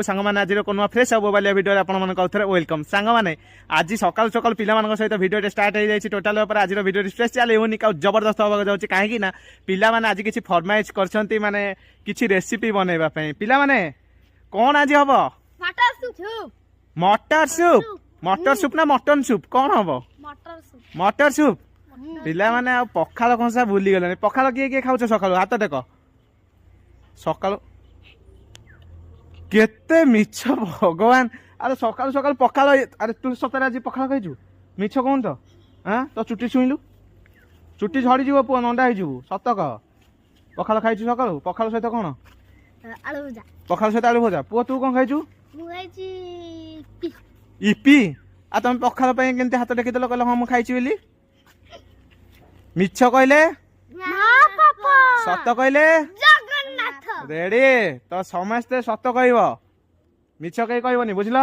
दीपू सांग मैंने आज नुआ फ्रेश अब मोबाइल वीडियो आपंकर वेलकम सांग मैंने आज सकाल सकाल पिला सहित वीडियो स्टार्ट हो जाए टोटाल आज वीडियो स्पेशल यूनिक और जबरदस्त होगा जाऊँगी कहीं पिला माने आज किसी फरमाइश कर माने किसी रेसिपी बनवाई पिला माने कौन आज हम मटर सूप ना मटन सूप कौन हम मटर सूप पिला माने पखाल कंसा भूली गले पखाल किए किए खाऊ सकाल हाथ टेक सकाल केते मिछ भगवान अरे सकाल सकाल पखाल अरे तू सतरे आज पखाल खाइछु मिछ कौन तो हाँ तो चुटी छुईलु चुटी झड़ी जीव पुआ नंडा हो सत कह पखाल खाइछु सकाल पखाल सहित कौन पखाल सहित आलू भजा पुआ तू कौन खाइछु इपी आ तुम पखाल केमती हाथ टेकिदेल कहल हाँ मुझे खाई मिछ कहले सत कहले रेडी तो समस्ते सत कह मिछ कहीं कहबनी बुझल।